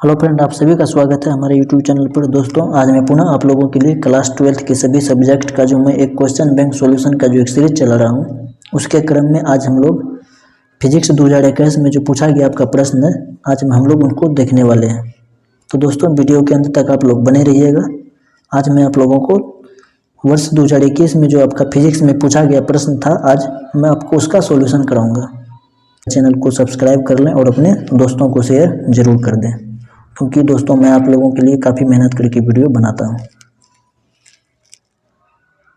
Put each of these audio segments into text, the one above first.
Hello friend, आप सभी का स्वागत है हमारे यूट्यूब चैनल पर। दोस्तों, आज मैं पुनः आप लोगों के लिए क्लास 12th के सभी सब्जेक्ट का जो मैं एक क्वेश्चन बैंक सॉल्यूशन का जो एक सीरीज चला रहा हूँ, उसके क्रम में आज हम लोग फिजिक्स 2021 में जो पूछा गया आपका प्रश्न है, आज हम लोग उनको देखने वाले हैं। तो दोस्तों, वीडियो के अंत तक आप लोग बने रहिएगा। आज मैं आप लोगों को वर्ष 2021 में जो आपका फिजिक्स में पूछा गया प्रश्न था, आज मैं आपको उसका सॉल्यूशन कराऊंगा। चैनल को सब्सक्राइब कर लें और अपने दोस्तों को शेयर जरूर कर दें, क्योंकि दोस्तों मैं आप लोगों के लिए काफ़ी मेहनत करके वीडियो बनाता हूं।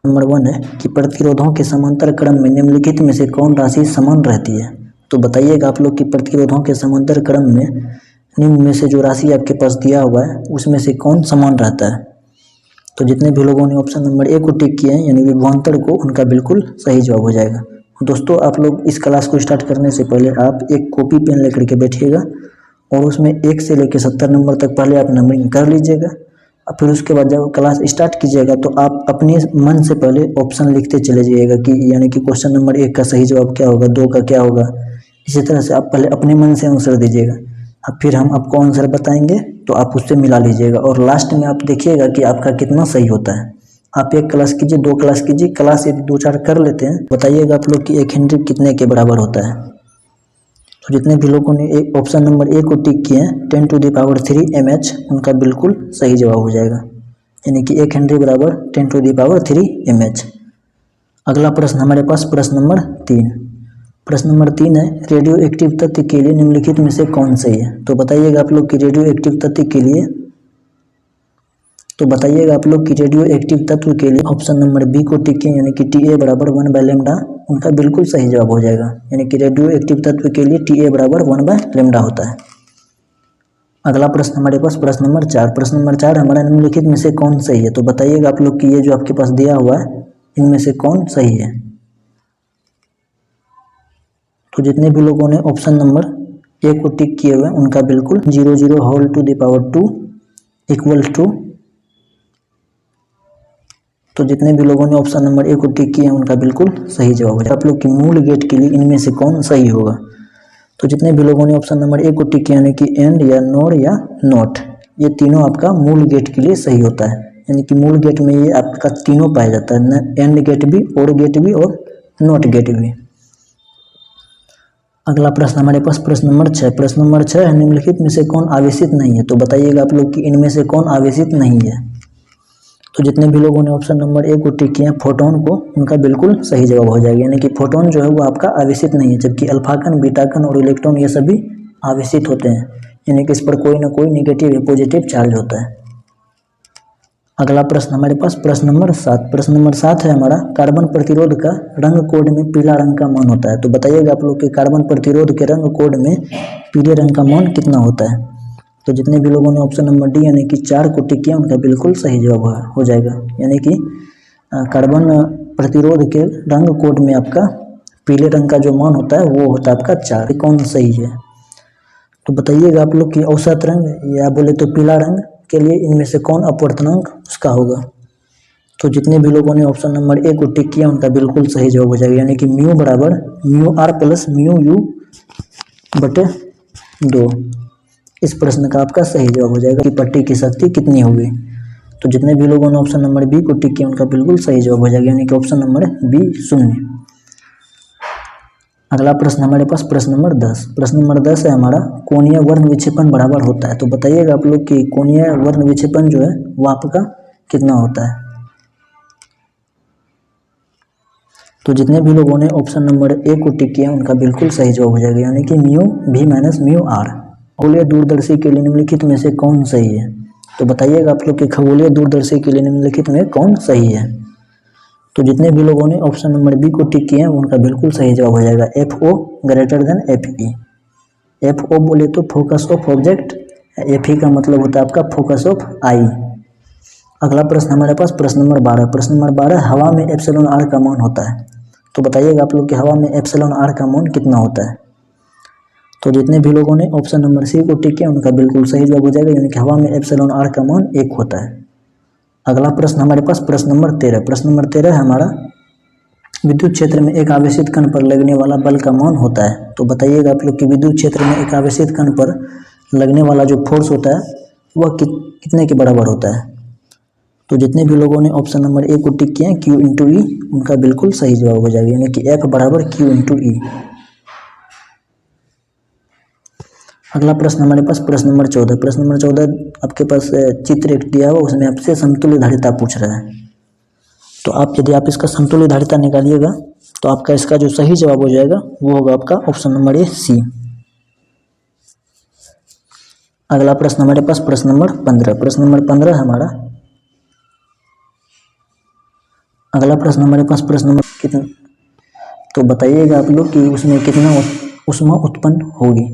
नंबर 1 है कि प्रतिरोधों के समांतर क्रम में निम्नलिखित में से कौन राशि समान रहती है। तो बताइएगा आप लोग कि प्रतिरोधों के समांतर क्रम में निम्न में से जो राशि आपके पास दिया हुआ है, उसमें से कौन समान रहता है। तो जितने भी लोगों ने ऑप्शन नंबर ए को टिक किए हैं, यानी विभवांतर को, उनका बिल्कुल सही जवाब हो जाएगा। दोस्तों, आप लोग इस क्लास को स्टार्ट करने से पहले आप एक कॉपी पेन लेकर के बैठिएगा और उसमें 1 से लेकर 70 नंबर तक पहले आप नंबरिंग कर लीजिएगा। और फिर उसके बाद जब क्लास स्टार्ट कीजिएगा तो आप अपने मन से पहले ऑप्शन लिखते चले जाइएगा कि यानी कि क्वेश्चन नंबर 1 का सही जवाब क्या होगा, 2 का क्या होगा। इसी तरह से आप पहले अपने मन से आंसर दीजिएगा, अब फिर हम आपको आंसर बताएंगे तो आप उससे मिला लीजिएगा और लास्ट में आप देखिएगा कि आपका कितना सही होता है। आप 1 क्लास कीजिए, 2 क्लास कीजिए, क्लास यदि 2-4 कर लेते हैं, बताइएगा आप लोग कि 1 हेनरी कितने के बराबर होता है। तो जितने भी लोगों ने ऑप्शन नंबर ए को टिक किए हैं, 10⁻³ mH, उनका बिल्कुल सही जवाब हो जाएगा, यानी कि 1 हेनरी बराबर 10⁻³ mH। अगला प्रश्न हमारे पास प्रश्न नंबर 3। प्रश्न नंबर 3 है, रेडियो एक्टिव तत्व के लिए निम्नलिखित में से कौन सही है। तो बताइएगा आप लोग कि रेडियो एक्टिव तत्व के लिए ऑप्शन नंबर बी को टिक किए, यानी कि TA बराबर 1/λ, उनका बिल्कुल सही जवाब हो जाएगा, यानी कि रेडियो एक्टिव तत्व के लिए TA बराबर 1/λ होता है। अगला प्रश्न हमारे पास प्रश्न नंबर 4। प्रश्न नंबर 4 हमारा, निम्नलिखित में से कौन सही है। तो बताइएगा आप लोग कि ये जो आपके पास दिया हुआ है, इनमें से कौन सही है। तो जितने भी लोगों ने ऑप्शन नंबर ए को टिक किए हुए हैं, उनका बिल्कुल 0.002 इक्वल टू, तो जितने भी लोगों ने ऑप्शन नंबर ए को टिक किए हैं, उनका बिल्कुल सही जवाब है। आप लोग की मूल गेट के लिए इनमें से कौन सही होगा। तो जितने भी लोगों ने ऑप्शन नंबर ए को टिक किया, यानी कि एंड या नोर या नॉट, ये तीनों आपका मूल गेट के लिए सही होता है, यानी कि मूल गेट में ये आपका तीनों पाया जाता है, एंड गेट भी, और गेट भी और नॉट गेट भी। अगला प्रश्न हमारे पास प्रश्न नंबर 6। प्रश्न नंबर 6 है, निम्नलिखित में से कौन आवेशित नहीं है। तो बताइएगा आप लोग कि इनमें से कौन आवेशित नहीं है। तो जितने भी लोगों ने ऑप्शन नंबर ए को टिक किया, फोटोन को, उनका बिल्कुल सही जवाब हो जाएगा, यानी कि फोटोन जो है वो आपका आवेशित नहीं है, जबकि अल्फा कण, बीटा कण और इलेक्ट्रॉन ये सभी आवेशित होते हैं, यानी कि इस पर कोई ना कोई नेगेटिव या पॉजिटिव चार्ज होता है। अगला प्रश्न हमारे पास प्रश्न नंबर 7। प्रश्न नंबर 7 है हमारा, कार्बन प्रतिरोध का रंग कोड में पीला रंग का मान होता है। तो बताइएगा आप लोग कि कार्बन प्रतिरोध के रंग कोड में पीले रंग का मान कितना होता है। तो जितने भी लोगों ने ऑप्शन नंबर डी यानी कि 4 को टिक किया, उनका बिल्कुल सही जवाब हो जाएगा, यानी कि कार्बन प्रतिरोध के रंग कोड में आपका पीले रंग का जो मान होता है वो होता है आपका 4। कौन सही है। तो बताइएगा आप लोग कि औसत रंग या बोले तो पीला रंग के लिए इनमें से कौन अपवर्तनांक उसका होगा। तो जितने भी लोगों ने ऑप्शन नंबर ए को टिक किया, उनका बिल्कुल सही जवाब हो जाएगा, यानी कि म्यू बराबर μr प्लस μu बटे 2। इस प्रश्न का आपका सही जवाब हो जाएगा कि पट्टी की शक्ति कितनी होगी। तो जितने भी लोगों ने ऑप्शन नंबर बी को टिक किया, उनका बिल्कुल सही जवाब हो जाएगा, यानी कि ऑप्शन नंबर बी 0। अगला प्रश्न हमारे पास प्रश्न नंबर 10। प्रश्न नंबर 10 है हमारा, कोणीय वर्ण विक्षेपण बराबर होता है। तो बताइएगा आप लोग कि कोणीय वर्ण विक्षेपण जो है वो आपका कितना होता है। तो जितने भी लोगों ने ऑप्शन नंबर ए को टिक किया, उनका बिल्कुल सही जवाब हो जाएगा, यानी कि म्यू भी माइनस म्यू आर। खगोलीय दूरदर्शी के लिए निम्नलिखित में से कौन सही है। तो बताइएगा आप लोग कि खगोलीय दूरदर्शी के लिए निम्नलिखित में कौन सही है। तो जितने भी लोगों ने ऑप्शन नंबर बी को टिक किए हैं, उनका बिल्कुल सही जवाब हो जाएगा, FO greater than FE। FO बोले तो फोकस ऑफ ऑब्जेक्ट, FE का मतलब होता है आपका फोकस ऑफ आई। अगला प्रश्न हमारे पास प्रश्न नंबर 12। प्रश्न नंबर 12, हवा में एप्सिलॉन आर का मान होता है। तो बताइएगा आप लोग कि हवा में एप्सिलॉन आर का मान कितना होता है। तो जितने भी लोगों ने ऑप्शन नंबर सी को टिक किया, उनका बिल्कुल सही जवाब हो जाएगा, यानी कि हवा में एप्सिलॉन आर का मान 1 होता है। अगला प्रश्न हमारे पास प्रश्न नंबर 13। प्रश्न नंबर 13 है हमारा, विद्युत क्षेत्र में एक आवेशित कण पर लगने वाला बल का मान होता है। तो बताइएगा आप लोग कि विद्युत क्षेत्र में एक आवेशित कण पर लगने वाला जो फोर्स होता है वह कितने के बराबर होता है। तो जितने भी लोगों ने ऑप्शन नंबर ए को टिक किया Q इंटू ई, उनका बिल्कुल सही जवाब हो जाएगा, यानी कि F बराबर Q इंटू ई। अगला प्रश्न हमारे पास प्रश्न नंबर 14। प्रश्न नंबर 14 आपके पास चित्र एक दिया हुआ, उसमें आपसे समतुल्य धारिता पूछ रहा है। तो आप यदि आप इसका समतुल्य धारिता निकालिएगा तो आपका इसका जो सही जवाब हो जाएगा वो होगा आपका ऑप्शन नंबर ए सी। अगला प्रश्न हमारे पास प्रश्न नंबर 15। प्रश्न नंबर 15 हमारा, अगला प्रश्न हमारे पास प्रश्न नंबर कितना, तो बताइएगा आप लोग कि उसमें कितना ऊष्मा उत्पन्न होगी।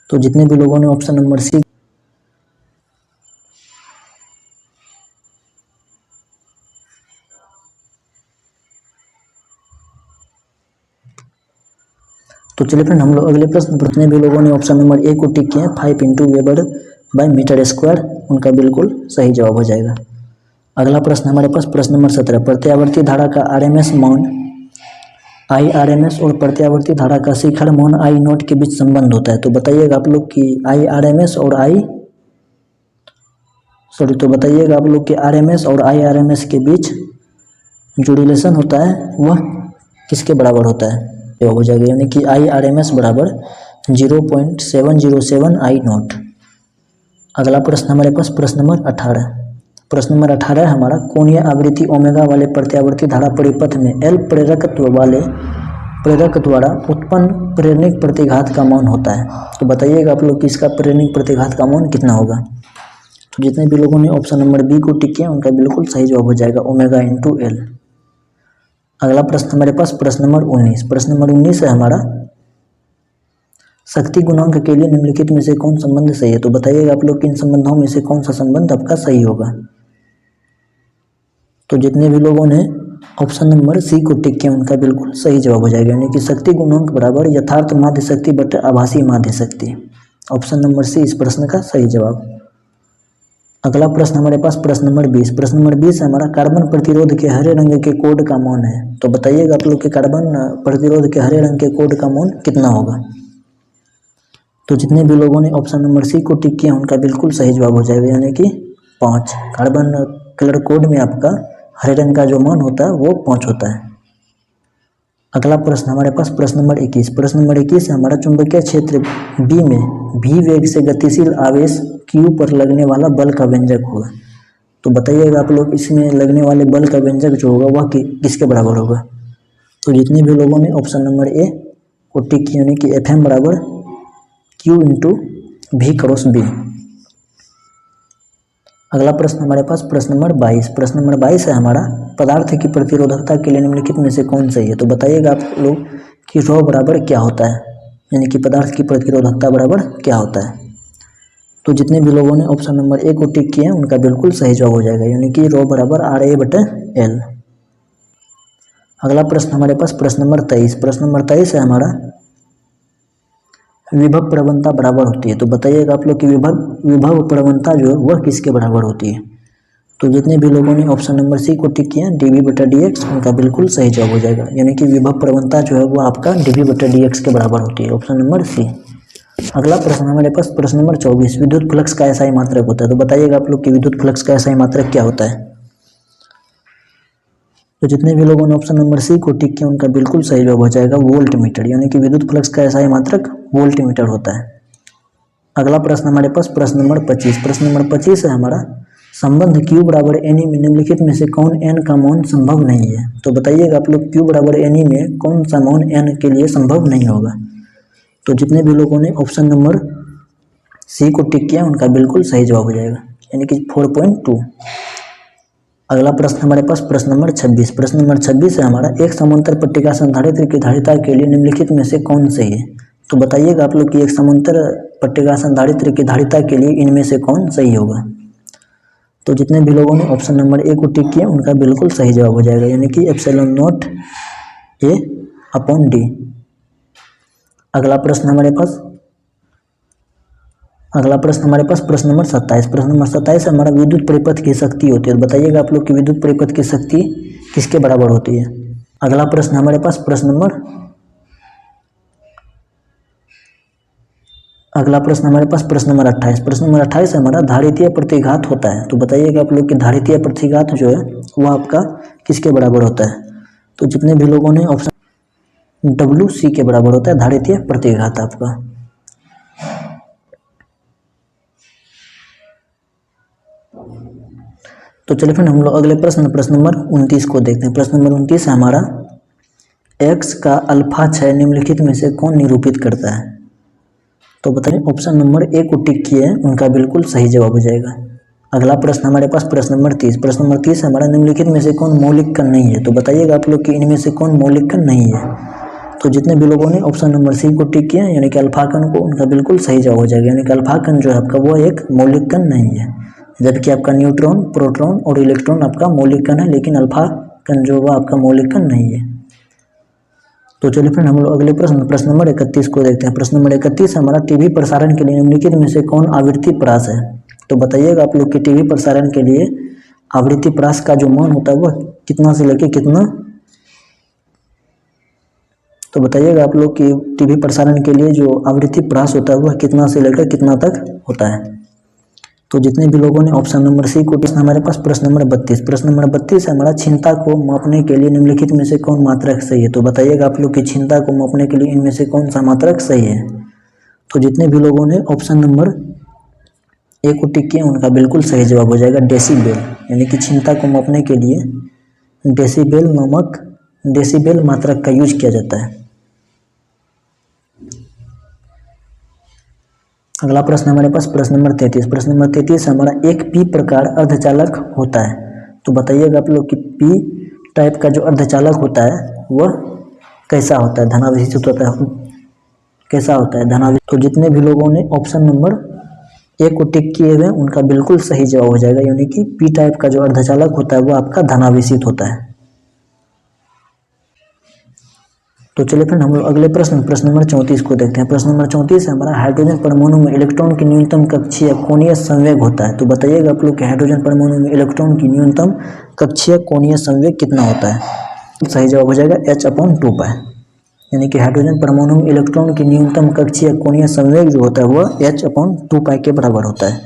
तो जितने भी लोगों ने ऑप्शन नंबर सी, तो चलिए फ्रेंड हम लोग अगले प्रश्न, जितने भी लोगों ने ऑप्शन नंबर ए को टिक किया 5 into weber by metre square, उनका बिल्कुल सही जवाब हो जाएगा। अगला प्रश्न हमारे पास प्रश्न नंबर 17। प्रत्यावर्ती धारा का आरएमएस मान आई आरएमएस और प्रत्यावर्ती धारा का शिखर मान आई नोट के बीच संबंध होता है। तो बताइएगा आप लोग कि आई आरएमएस और तो बताइएगा आप लोग कि आरएमएस और आई आरएमएस के बीच जो रिलेशन होता है वह किसके बराबर होता है, तो हो जाएगा, यानी कि आई आरएमएस बराबर 0.707 आई नोट। अगला प्रश्न हमारे पास प्रश्न नंबर 18। प्रश्न नंबर 18 है हमारा, कोणीय आवृत्ति ओमेगा वाले प्रत्यावर्ती धारा परिपथ में एल प्रेरकत्व वाले प्रेरक द्वारा उत्पन्न प्रेरणिक प्रतिघात का मान होता है। तो बताइएगा आप लोग कि इसका प्रेरणिक प्रतिघात का मान कितना होगा। तो जितने भी लोगों ने ऑप्शन नंबर बी को टिक किया उनका बिल्कुल सही जवाब हो जाएगा ओमेगा इंटू एल। अगला प्रश्न हमारे पास प्रश्न नंबर 19। प्रश्न नंबर 19 है हमारा, शक्ति गुणांक के लिए निम्नलिखित में से कौन संबंध सही है। तो बताइएगा आप लोग कि इन संबंधों में से कौन सा संबंध आपका सही होगा। तो जितने भी लोगों ने ऑप्शन नंबर सी को टिक किया उनका बिल्कुल सही जवाब हो जाएगा, यानी कि शक्ति गुणांक बराबर यथार्थ माध्य शक्ति बटे आभासी माध्य शक्ति। ऑप्शन नंबर सी इस प्रश्न का सही जवाब। अगला प्रश्न हमारे पास प्रश्न नंबर 20। प्रश्न नंबर 20 हमारा, कार्बन प्रतिरोध के हरे रंग के कोड का मान है। तो बताइएगा आप लोग कि कार्बन प्रतिरोध के हरे रंग के कोड का मान कितना होगा। तो जितने भी लोगों ने ऑप्शन नंबर सी को टिक किया उनका बिल्कुल सही जवाब हो जाएगा, यानी कि 5। कार्बन कलर कोड में आपका हरे रंग का जो मान होता है वो 5 होता है। अगला प्रश्न हमारे पास प्रश्न नंबर 21। प्रश्न नंबर 21 है हमारा, चुंबकीय क्षेत्र बी में भी वेग से गतिशील आवेश क्यू पर लगने वाला बल का व्यंजक होगा। तो बताइएगा आप लोग इसमें लगने वाले बल का व्यंजक जो होगा वह किसके बराबर होगा। तो जितने भी लोगों ने ऑप्शन नंबर ए को टिक किया, यानी कि एफ एम बराबर क्यू इंटू भी क्रॉस बी। अगला प्रश्न हमारे पास प्रश्न नंबर 22। प्रश्न नंबर 22 है हमारा, पदार्थ की प्रतिरोधकता के लिए निम्नलिखित में से कौन सही है। तो बताइएगा आप लोग कि ρ बराबर क्या होता है, यानी कि पदार्थ की प्रतिरोधकता बराबर क्या होता है। तो जितने भी लोगों ने ऑप्शन नंबर ए को टिक किया उनका बिल्कुल सही जवाब हो जाएगा, यानी कि ρ बराबर RA/L। अगला प्रश्न हमारे पास प्रश्न नंबर 23। प्रश्न नंबर 23 है हमारा, विभव प्रवणता बराबर होती है। तो बताइएगा आप लोग कि विभव प्रवणता जो है वह किसके बराबर होती है। तो जितने भी लोगों ने ऑप्शन नंबर सी को टिक किया dV/dx, उनका बिल्कुल सही जवाब हो जाएगा, यानी कि विभव प्रवणता जो है वो आपका dV/dx के बराबर होती है, ऑप्शन नंबर सी। अगला प्रश्न हमारे पास प्रश्न नंबर 24। विद्युत फ्लक्स का एसआई मात्रक होता है। तो बताइएगा आप लोग कि विद्युत फ्लक्स का एसआई मात्रक क्या होता है। तो जितने भी लोगों ने ऑप्शन नंबर सी को टिक किया उनका बिल्कुल सही जवाब हो जाएगा वोल्ट मीटर, यानी कि विद्युत फ्लक्स का एसआई मात्रक वोल्ट मीटर होता है। अगला प्रश्न हमारे पास प्रश्न नंबर 25। प्रश्न नंबर 25 है हमारा, संबंध Q बराबर NE में निम्नलिखित में से कौन n का मान संभव नहीं है। तो बताइएगा आप लोग Q बराबर NE में कौन सा मान n के लिए संभव नहीं होगा। तो जितने भी लोगों ने ऑप्शन नंबर सी को टिक किया उनका बिल्कुल सही जवाब हो जाएगा, यानी कि 4.2। अगला प्रश्न हमारे पास प्रश्न नंबर 26। प्रश्न नंबर 26 है हमारा, एक समांतर पट्टिका संधारित्र की धारिता के लिए निम्नलिखित में से कौन सही है। तो बताइएगा आप लोग कि एक समांतर पट्टिका संधारित्र की धारिता के लिए इनमें से कौन सही होगा। तो जितने भी लोगों ने ऑप्शन नंबर ए को टिक किया उनका बिल्कुल सही जवाब हो जाएगा, यानी कि ε0 A/d। अगला प्रश्न हमारे पास प्रश्न नंबर 27। प्रश्न नंबर 27 हमारा, विद्युत परिपथ की शक्ति होती है। तो बताइएगा आप लोग कि विद्युत परिपथ की शक्ति किसके बराबर होती है। अगला प्रश्न हमारे पास प्रश्न नंबर अगला प्रश्न हमारे पास प्रश्न नंबर 28। प्रश्न नंबर 28 हमारा धारितीय प्रतिघात होता है। तो बताइएगा आप लोग कि धारितीय प्रतिघात जो है वह आपका किसके बराबर होता है। तो जितने भी लोगों ने ऑप्शन WC के बराबर होता है धारितीय प्रतिघात आपका। तो चलिए फिर हम लोग अगले प्रश्न नंबर 29 को देखते हैं। प्रश्न नंबर 29 है हमारा, x का अल्फा 6 निम्नलिखित में से कौन निरूपित करता है। तो बताइए ऑप्शन नंबर ए को टिक किए उनका बिल्कुल सही जवाब हो जाएगा। अगला प्रश्न हमारे पास प्रश्न नंबर 30। प्रश्न नंबर 30 हमारा, निम्नलिखित में से कौन मौलिक कण नहीं है। तो बताइएगा आप लोग कि इनमें से कौन मौलिक कण नहीं है। तो जितने भी लोगों ने ऑप्शन नंबर सी को टिक किया यानी कि अल्फा कण को, उनका बिल्कुल सही जवाब हो जाएगा। यानी कि अल्फा कण जो है आपका वो एक मौलिक कण नहीं है, जबकि आपका न्यूट्रॉन, प्रोटॉन और इलेक्ट्रॉन आपका मौलिक कण है, लेकिन अल्फा कण जो है आपका मौलिक कण नहीं है। तो चलिए फिर हम लोग अगले प्रश्न नंबर 31 को देखते हैं। प्रश्न नंबर 31 हमारा, टीवी प्रसारण के लिए निम्नलिखित में से कौन आवृत्ति परास है। तो बताइएगा आप लोग कि टीवी प्रसारण के लिए आवृत्ति परास का जो मान होता है वह कितना से लेके कितना। तो बताइएगा आप लोग कि टीवी प्रसारण के लिए जो आवृत्ति परास होता है वह कितना से लेकर कितना तक होता है। तो जितने भी लोगों ने ऑप्शन नंबर सी को टिक, हमारे पास प्रश्न नंबर 32। प्रश्न नंबर 32 हमारा, क्षमता को मापने के लिए निम्नलिखित में से कौन मात्रक सही है। तो बताइएगा आप लोग की क्षमता को मापने के लिए इनमें से कौन सा मात्रक सही है। तो जितने भी लोगों ने ऑप्शन नंबर ए को टिक किया उनका बिल्कुल सही जवाब हो जाएगा डेसीबेल। यानी कि क्षमता को मापने के लिए डेसीबेल मात्रक का यूज किया जाता है। अगला प्रश्न हमारे पास प्रश्न नंबर 33। प्रश्न नंबर 33 हमारा, एक पी प्रकार अर्धचालक होता है। तो बताइएगा आप लोग कि पी टाइप का जो अर्धचालक होता है वह कैसा होता है, धनावेशित होता है, कैसा होता है, धनावेशित। तो जितने भी लोगों ने ऑप्शन नंबर ए को टिक किए हुए उनका बिल्कुल सही जवाब हो जाएगा। यानी कि पी टाइप का जो अर्धचालक होता है वो आपका धनावेशित होता है। तो चलिए फिर हम लोग अगले प्रश्न नंबर 34 को देखते हैं। प्रश्न नंबर 34 हमारा, हाइड्रोजन परमाणु में इलेक्ट्रॉन की न्यूनतम कक्षीय कोणीय संवेग होता है। तो बताइएगा आप लोग कि हाइड्रोजन परमाणु में इलेक्ट्रॉन की न्यूनतम कक्षीय कोणीय संवेग कितना होता है। तो सही जवाब हो जाएगा h/2π। यानी कि हाइड्रोजन परमाणु में इलेक्ट्रॉन की न्यूनतम कक्षीय कोणीय संवेग जो होता है वह h/2π के बराबर होता है।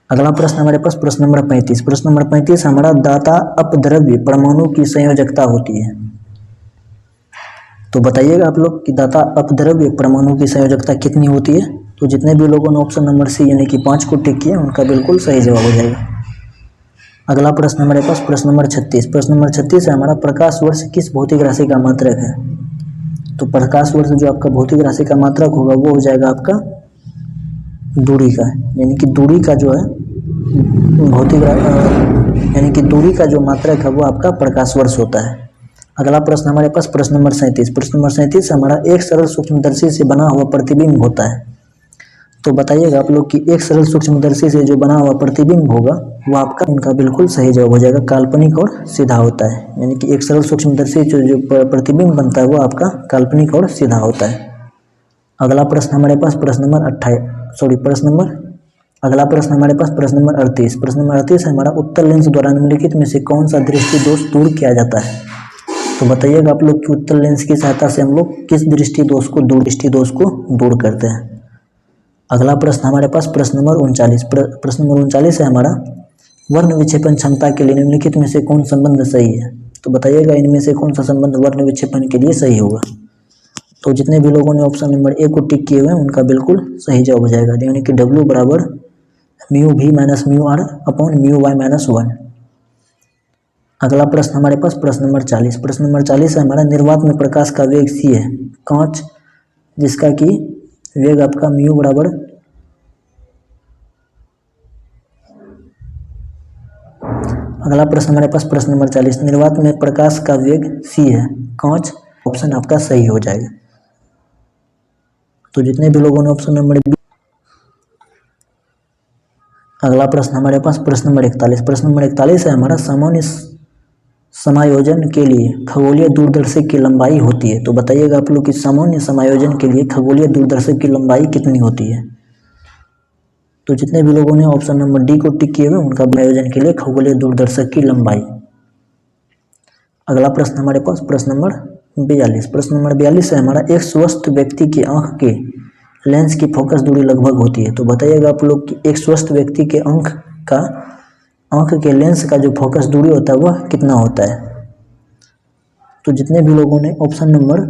अगला प्रश्न हमारे पास प्रश्न नंबर 35। प्रश्न नंबर 35 हमारा, दाता अपद्रव्य परमाणु की संयोजकता होती है। तो बताइएगा आप लोग कि दाता अपद्रव्य परमाणु की संयोजकता कितनी होती है। तो जितने भी लोगों ने ऑप्शन नंबर सी यानी कि 5 को टिक किया उनका बिल्कुल सही जवाब हो जाएगा। अगला प्रश्न हमारे पास प्रश्न नंबर 36। प्रश्न नंबर 36 है हमारा, प्रकाश वर्ष किस भौतिक राशि का मात्रक है। तो प्रकाश वर्ष जो आपका भौतिक राशि का मात्रक होगा वो हो जाएगा आपका दूरी का। यानी कि दूरी का जो है यानी कि दूरी का जो मात्रक है वो आपका प्रकाश वर्ष होता है। अगला प्रश्न हमारे पास प्रश्न नंबर 37। प्रश्न नंबर 37 हमारा, एक सरल सूक्ष्मदर्शी से बना हुआ प्रतिबिंब होता है। तो बताइएगा आप लोग कि एक सरल सूक्ष्मदर्शी से जो बना हुआ प्रतिबिंब होगा वो आपका, उनका बिल्कुल सही जवाब हो जाएगा, काल्पनिक और सीधा होता है। यानी कि एक सरल सूक्ष्मदर्शी जो प्रतिबिंब बनता है वो आपका काल्पनिक और सीधा होता है। अगला प्रश्न हमारे पास प्रश्न नंबर 38 प्रश्न नंबर 38 है हमारा, उत्तल लेंस द्वारा निम्नलिखित में से कौन सा दृष्टि दोष दूर किया जाता है। तो बताइएगा आप लोग कि उत्तल लेंस की सहायता से हम लोग किस दृष्टि दोष को दूर करते हैं। अगला प्रश्न हमारे पास प्रश्न नंबर 39। प्रश्न नंबर 39 है हमारा, वर्ण विक्षेपण क्षमता के लिए निम्नलिखित में से कौन संबंध सही है। तो बताइएगा इनमें से कौन सा संबंध वर्ण विक्षेपण के लिए सही होगा। तो जितने भी लोगों ने ऑप्शन नंबर ए को टिक किए हुए हैं उनका बिल्कुल सही जवाब हो जाएगा। यानी कि W बराबर μv minus μr upon μy-1। अगला प्रश्न हमारे पास प्रश्न नंबर 40। प्रश्न नंबर 40 है हमारा, निर्वात में प्रकाश का वेग c है, कांच जिसका कि वेग आपका म्यू बराबर अगला प्रश्न हमारे पास प्रश्न नंबर 40, निर्वात में प्रकाश का वेग c है, कांच, ऑप्शन आपका सही हो जाएगा। तो जितने भी लोगों ने ऑप्शन नंबर बी। अगला प्रश्न हमारे पास प्रश्न नंबर 41। प्रश्न नंबर 41 है हमारा, सामान्य समायोजन के लिए खगोलीय दूरदर्शक की लंबाई होती है। तो बताइएगा आप लोग कि सामान्य समायोजन के लिए खगोलीय दूरदर्शक की लंबाई कितनी होती है। तो जितने भी लोगों ने ऑप्शन नंबर डी को टिक किए हुए उनका समायोजन के लिए खगोलीय दूरदर्शक की लंबाई। अगला प्रश्न हमारे पास प्रश्न नंबर 42। प्रश्न नंबर 42 है हमारा, एक स्वस्थ व्यक्ति की आंख के लेंस की फोकस दूरी लगभग होती है। तो बताइएगा आप लोग कि एक स्वस्थ व्यक्ति के आंख के लेंस का जो फोकस दूरी होता है वह कितना होता है। तो जितने भी लोगों ने ऑप्शन नंबर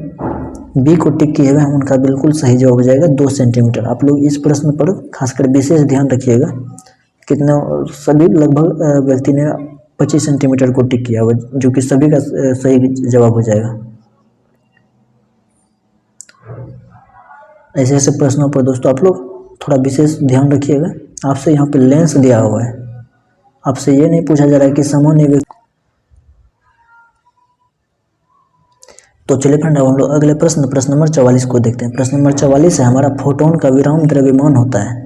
बी को टिक किए हुए हैं उनका बिल्कुल सही जवाब हो जाएगा 2 सेंटीमीटर। आप लोग इस प्रश्न पर खासकर विशेष ध्यान रखिएगा। कितना सभी लगभग व्यक्ति ने 25 सेंटीमीटर को टिक किया हुआ, जो कि सभी का सही जवाब हो जाएगा। ऐसे ऐसे प्रश्नों पर दोस्तों आप लोग थोड़ा विशेष ध्यान रखिएगा। आपसे यहाँ पे लेंस दिया हुआ है, आपसे ये नहीं पूछा जा रहा है कि सामान्य व्यक्ति। तो चलिए फ्रेंड अब हम लोग अगले प्रश्न नंबर 44 को देखते हैं। प्रश्न नंबर 44 है हमारा, फोटोन का विराम द्रव्यमान होता है।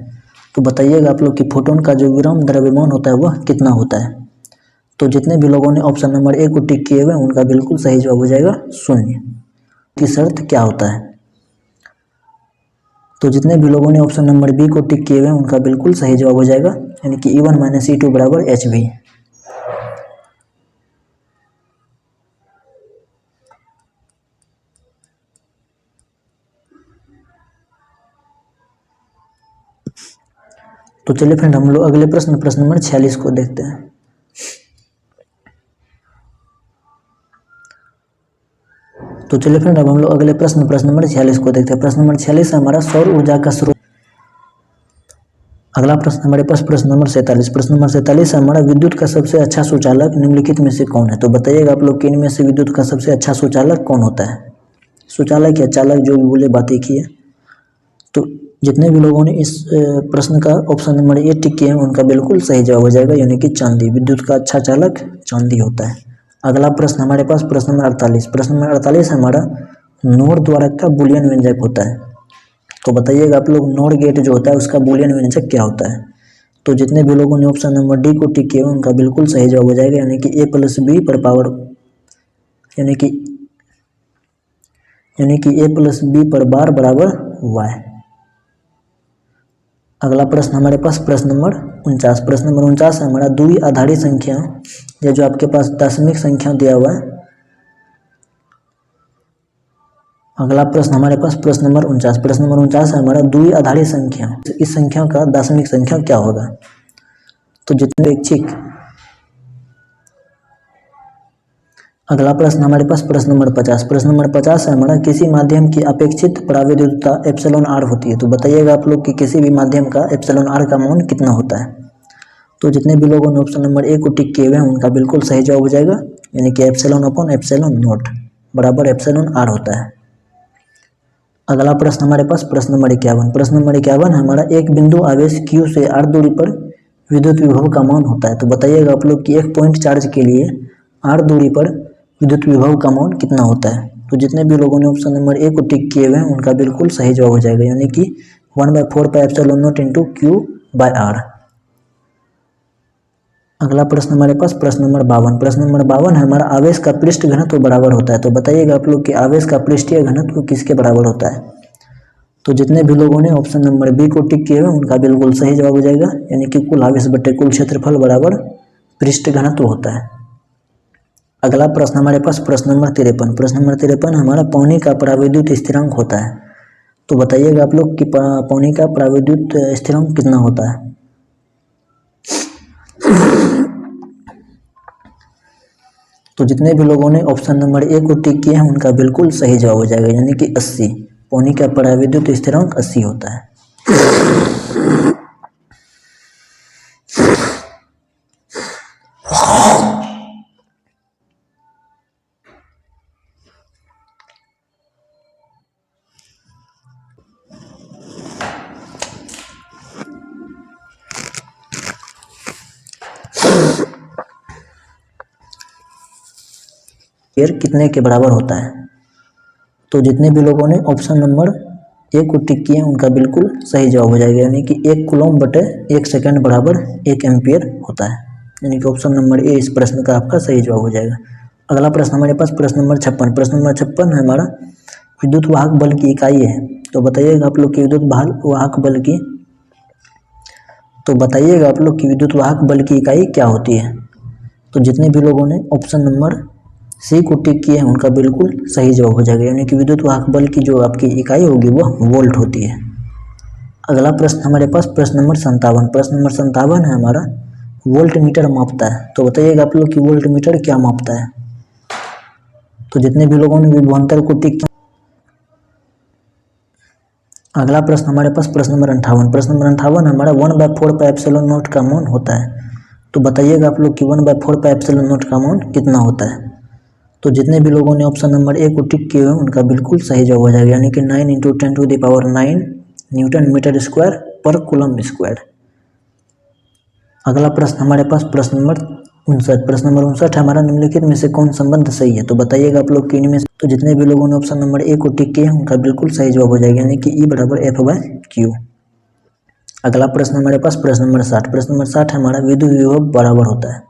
तो बताइएगा आप लोग कि फोटोन का जो विराम द्रव्यमान होता है वह कितना होता है। तो जितने भी लोगों ने ऑप्शन नंबर ए को टिक किए हुए हैं उनका बिल्कुल सही जवाब हो जाएगा 0 की शर्त क्या होता है। तो जितने भी लोगों ने ऑप्शन नंबर बी को टिक किए हुए हैं उनका बिल्कुल सही जवाब हो जाएगा, यानी कि E1 - E2 बराबर HV। तो चलिए फ्रेंड हम लोग अगले प्रश्न नंबर 46 को देखते हैं। तो चलिए फ्रेंड अब हम लोग अगले प्रश्न नंबर 46 को देखते हैं। प्रश्न नंबर 46 है हमारा, सौर ऊर्जा का स्रोत। अगला प्रश्न हमारे पास प्रश्न नंबर 47। प्रश्न नंबर 47 है हमारा, विद्युत का सबसे अच्छा सुचालक निम्नलिखित में से कौन है। तो बताइएगा आप लोग कि इनमें से विद्युत का सबसे अच्छा सुचालक कौन होता है। सुचालक या चालक जो भी बोले, बात एक ही है। तो जितने भी लोगों ने इस प्रश्न का ऑप्शन नंबर ए टिक किए हैं उनका बिल्कुल सही जवाब हो जाएगा, यानी कि चांदी। विद्युत का अच्छा चालक चांदी होता है। अगला प्रश्न हमारे पास प्रश्न नंबर 48। प्रश्न नंबर 48 हमारा, नोर द्वारक का बूलियन व्यंजक होता है। तो बताइएगा आप लोग, नोर गेट जो होता है उसका बूलियन व्यंजक क्या होता है। तो जितने भी लोगों ने ऑप्शन नंबर डी को टिक किया उनका बिल्कुल सही जवाब हो जाएगा, यानी कि a + b पर पावर, यानी कि a + b पर बार बराबर y। अगला प्रश्न हमारे पास प्रश्न नंबर 49। प्रश्न नंबर 49 है हमारा, द्वि आधारी संख्या, या जो आपके पास दशमिक संख्या दिया हुआ है। अगला प्रश्न हमारे पास प्रश्न नंबर 49। प्रश्न नंबर 49 है हमारा, द्वि आधारी संख्या, इस संख्या का दशमिक संख्या क्या होगा। तो जितने अपेक्षिक। अगला प्रश्न हमारे पास प्रश्न नंबर 50। प्रश्न नंबर 50 है हमारा, किसी माध्यम की अपेक्षित परावैद्युतता ε r होती है। तो बताइएगा आप लोग कि किसी भी माध्यम का εr का मान कितना होता है। तो जितने भी लोगों ने ऑप्शन नंबर ए को टिक किए हुए हैं उनका बिल्कुल सही जवाब हो जाएगा, यानी कि ε/ε0 बराबर εr होता है। अगला प्रश्न हमारे पास प्रश्न नंबर 51। प्रश्न नंबर 51 हमारा, एक बिंदु आवेश q से r दूरी पर विद्युत विभव का मान होता है। तो बताइएगा आप लोग कि एक पॉइंट चार्ज के लिए r दूरी पर विद्युत विभव का मान कितना होता है। तो जितने भी लोगों ने ऑप्शन नंबर ए को टिक किए हुए हैं उनका बिल्कुल सही जवाब हो जाएगा, यानी कि 1/4πε0 q/r। अगला प्रश्न हमारे पास प्रश्न नंबर 52। प्रश्न नंबर 52 है हमारा, आवेश का पृष्ठ घनत्व बराबर होता है। तो बताइएगा आप लोग कि आवेश का पृष्ठीय घनत्व किसके बराबर होता है। तो जितने भी लोगों ने ऑप्शन नंबर बी को टिक किए हुए उनका बिल्कुल सही जवाब हो जाएगा, यानी कि कुल आवेश बटे कुल क्षेत्रफल बराबर पृष्ठ घनत्व होता है। अगला प्रश्न हमारे पास प्रश्न नंबर 53। प्रश्न नंबर 53 हमारा, पानी का परावैद्युत स्थिरांक होता है। तो बताइएगा आप लोग कि पानी का परावैद्युत स्थिरांक कितना होता है। तो जितने भी लोगों ने ऑप्शन नंबर ए को टिक किए हैं उनका बिल्कुल सही जवाब हो जाएगा, यानी कि 80। पानी का परावैद्युत स्थिरांक 80 होता है। कितने के बराबर होता है। तो जितने भी लोगों ने ऑप्शन नंबर ए को टिक किए उनका बिल्कुल सही जवाब हो जाएगा, यानी कि 1 कूलम बटे 1 सेकंड बराबर 1 एम्पियर होता है, यानी कि ऑप्शन नंबर ए इस प्रश्न का आपका सही जवाब हो जाएगा। अगला प्रश्न हमारे पास प्रश्न नंबर 56। प्रश्न नंबर 56 है हमारा, विद्युत वाहक बल की इकाई है। तो बताइएगा आप लोग कि विद्युत वाहक बल की इकाई क्या होती है। तो जितने भी लोगों ने ऑप्शन नंबर सी को टिक किए हैं उनका बिल्कुल सही जवाब हो जाएगा, यानी कि विद्युत वाहक बल की जो आपकी इकाई होगी वह वोल्ट होती है। अगला प्रश्न हमारे पास प्रश्न नंबर 57। प्रश्न नंबर 57 है हमारा, वोल्ट मीटर मापता है। तो बताइएगा आप लोग कि वोल्ट मीटर क्या मापता है। तो जितने भी लोगों ने विभवांतर को टिक। अगला प्रश्न हमारे पास प्रश्न नंबर 58। प्रश्न नंबर 58 हमारा 1/4 पाई एप्सिलॉन नॉट का मान होता है। तो बताइएगा आप लोग कि 1/4 पाई एप्सिलॉन नॉट का मान कितना होता है। तो जितने भी लोगों ने ऑप्शन नंबर ए को टिक किए हुए उनका बिल्कुल सही जवाब हो जाएगा, यानी कि 9 × 10⁻9 न्यूटन मीटर स्क्वायर पर कूलम स्क्वायर। अगला प्रश्न हमारे पास प्रश्न नंबर 59। प्रश्न नंबर 59 हमारा, निम्नलिखित में से कौन संबंध सही है। तो बताइएगा आप लोग कि इनमें से। तो जितने भी लोगों ने ऑप्शन नंबर ए को टिक किया उनका बिल्कुल सही जवाब हो जाएगा, यानी कि E = F/Q। अगला प्रश्न हमारे पास प्रश्न नंबर 60। प्रश्न नंबर 60 हमारा, विद्युत विभव बराबर होता है।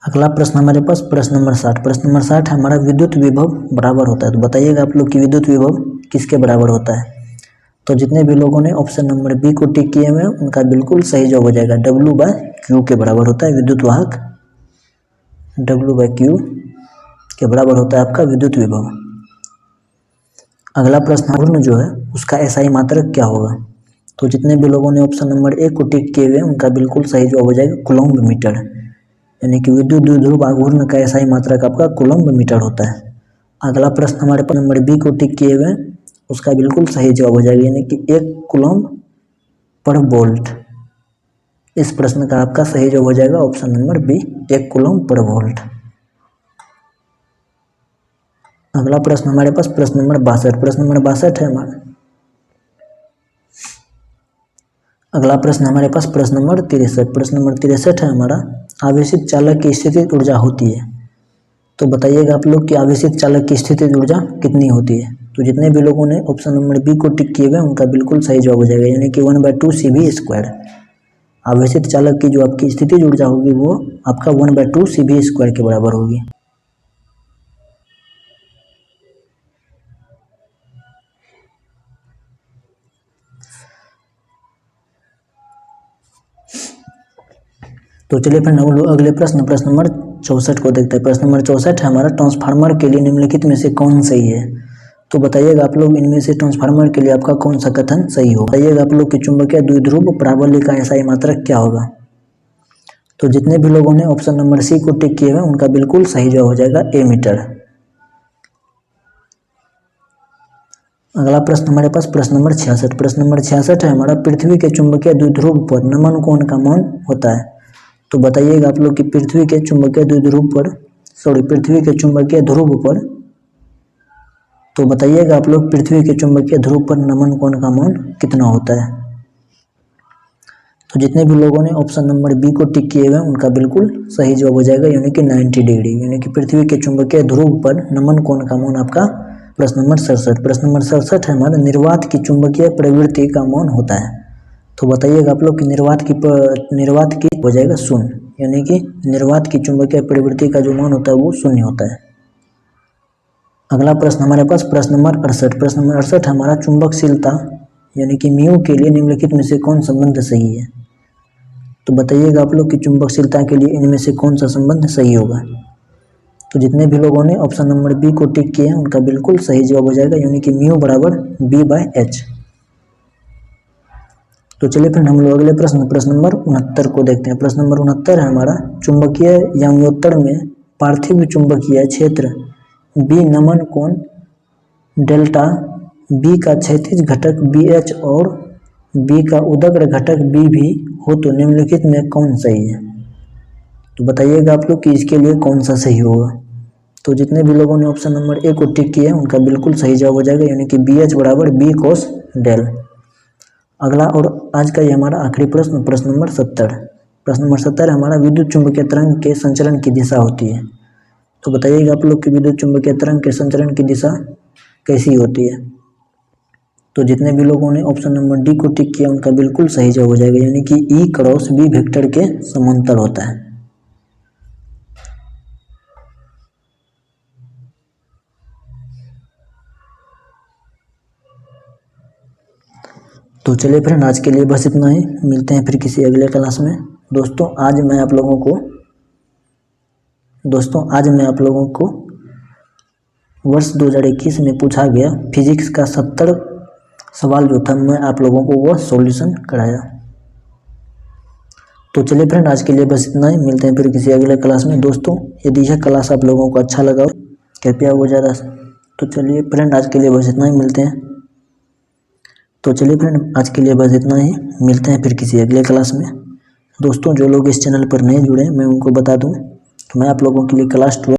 अगला प्रश्न हमारे पास प्रश्न नंबर 60। प्रश्न नंबर 60 हमारा, विद्युत विभव बराबर होता है। तो बताइएगा आप लोग कि विद्युत विभव किसके बराबर होता है। तो जितने भी लोगों ने ऑप्शन नंबर बी को टिक किए हुए उनका बिल्कुल सही जवाब हो जाएगा, W/Q के बराबर होता है विद्युत वाहक। W/Q के बराबर होता है आपका विद्युत विभव। अगला प्रश्न घूर्ण जो है उसका एसआई मात्रक क्या होगा। तो जितने भी लोगों ने ऑप्शन नंबर ए को टिक किए हुए उनका बिल्कुल सही जवाब हो जाएगा कूलम्ब मीटर, यानी कि विद्युत द्विध्रुव आघूर्ण का एसआई मात्रक आपका कूलम्ब मीटर होता है। अगला प्रश्न हमारे पास नंबर बी को टिक किए हुए उसका बिल्कुल सही जवाब हो जाएगा, यानी कि 1 कूलम्ब पर वोल्ट। इस प्रश्न का आपका सही जवाब हो जाएगा ऑप्शन नंबर बी, 1 कूलम्ब पर वोल्ट। अगला प्रश्न हमारे पास प्रश्न नंबर 62। प्रश्न नंबर 62 है हमारा। अगला प्रश्न हमारे पास प्रश्न नंबर 63। प्रश्न नंबर 63 है हमारा, आवेशित चालक की स्थितिज ऊर्जा होती है। तो बताइएगा आप लोग कि आवेशित चालक की स्थितिज ऊर्जा कितनी होती है। तो जितने भी लोगों ने ऑप्शन नंबर बी को टिक किए हुए उनका बिल्कुल सही जवाब हो जाएगा, यानी कि 1/2 CV²। आवेशित चालक की जो आपकी स्थितिज ऊर्जा होगी वो आपका 1/2 CV² के बराबर होगी। तो चलिए फिर हम लोग अगले प्रश्न नंबर 64 को देखते हैं। प्रश्न नंबर 64 है हमारा, ट्रांसफार्मर के लिए निम्नलिखित में से कौन सही है। तो बताइएगा आप लोग इनमें से ट्रांसफार्मर के लिए आपका कौन सा कथन सही होगा। बताइएगा आप लोग कि चुंबकीय द्विध्रुव प्रावल्य का एसआई मात्रक क्या होगा। तो जितने भी लोगों ने ऑप्शन नंबर सी को टिक किए हुए उनका बिल्कुल सही जवाब हो जाएगा A मीटर। अगला प्रश्न हमारे पास प्रश्न नंबर 66। प्रश्न नंबर 66 है हमारा, पृथ्वी के चुंबकीय द्विध्रुव पर नमन कोण का मान होता है। तो बताइएगा आप लोग कि पृथ्वी के चुंबकीय द्विध्रुव पर पृथ्वी के चुंबकीय ध्रुव पर। तो बताइएगा आप लोग पृथ्वी के चुंबकीय ध्रुव पर नमन कोण का मान कितना होता है। तो जितने भी लोगों ने ऑप्शन नंबर बी को टिक किए हुए उनका बिल्कुल सही जवाब हो जाएगा, यानी कि 90 डिग्री, यानी कि पृथ्वी के चुंबकीय ध्रुव पर नमन कोण का मान आपका प्रश्न नंबर 67। प्रश्न नंबर 67 है हमारा, निर्वात की चुंबकीय प्रवृत्ति का मान होता है। तो बताइएगा आप लोग कि निर्वात की हो जाएगा 0, यानी कि निर्वात की चुंबकीय प्रवृत्ति का जो मान होता है वो 0 होता है। अगला प्रश्न हमारे पास प्रश्न नंबर 68। प्रश्न नंबर 68 हमारा, चुंबकशीलता यानी कि म्यू के लिए निम्नलिखित में से कौन संबंध सही है। तो बताइएगा आप लोग कि चुंबकशीलता के लिए इनमें से कौन सा संबंध सही होगा। तो जितने भी लोगों ने ऑप्शन नंबर बी को टिक किया है उनका बिल्कुल सही जवाब हो जाएगा, यानी कि म्यू = B/H। तो चलिए फिर हम लोग अगले प्रश्न नंबर 69 को देखते हैं। प्रश्न नंबर 69 है हमारा, चुंबकीय यांगोत्तर में पार्थिव चुंबकीय क्षेत्र बी नमन कोण डेल्टा, बी का क्षैतिज घटक BH और बी का उदग्र घटक B भी हो तो निम्नलिखित में कौन सही है। तो बताइएगा आप लोग कि इसके लिए कौन सा सही होगा। तो जितने भी लोगों ने ऑप्शन नंबर ए को टिक किया है उनका बिल्कुल सही जवाब हो जाएगा, यानी कि BH = B cos डेल। अगला और आज का ये हमारा आखिरी प्रश्न नंबर 70। प्रश्न नंबर 70 हमारा, विद्युत चुंबकीय तरंग के संचलन की दिशा होती है। तो बताइएगा आप लोग कि विद्युत चुंबकीय तरंग के संचलन की दिशा कैसी होती है। तो जितने भी लोगों ने ऑप्शन नंबर डी को टिक किया उनका बिल्कुल सही जवाब हो जाएगा, यानी कि E×B वेक्टर के समांतर होता है। तो चलिए फिर आज के लिए बस इतना ही, मिलते हैं फिर किसी अगले क्लास में। दोस्तों आज मैं आप लोगों को वर्ष 2021 में पूछा गया फिजिक्स का 70 सवाल जो था मैं आप लोगों को वो सॉल्यूशन कराया। तो चलिए फ्रेंड, आज के लिए बस इतना ही। मिलते हैं फिर किसी अगले क्लास में। दोस्तों, यदि यह क्लास आप लोगों को अच्छा लगा कृपया वो ज़्यादा। तो चलिए फ्रेंड, आज के लिए बस इतना ही। मिलते हैं। तो चलिए फ्रेंड, आज के लिए बस इतना ही। मिलते हैं फिर किसी अगले क्लास में। दोस्तों, जो लोग इस चैनल पर नए जुड़े, मैं उनको बता दूं कि मैं आप लोगों के लिए क्लास 12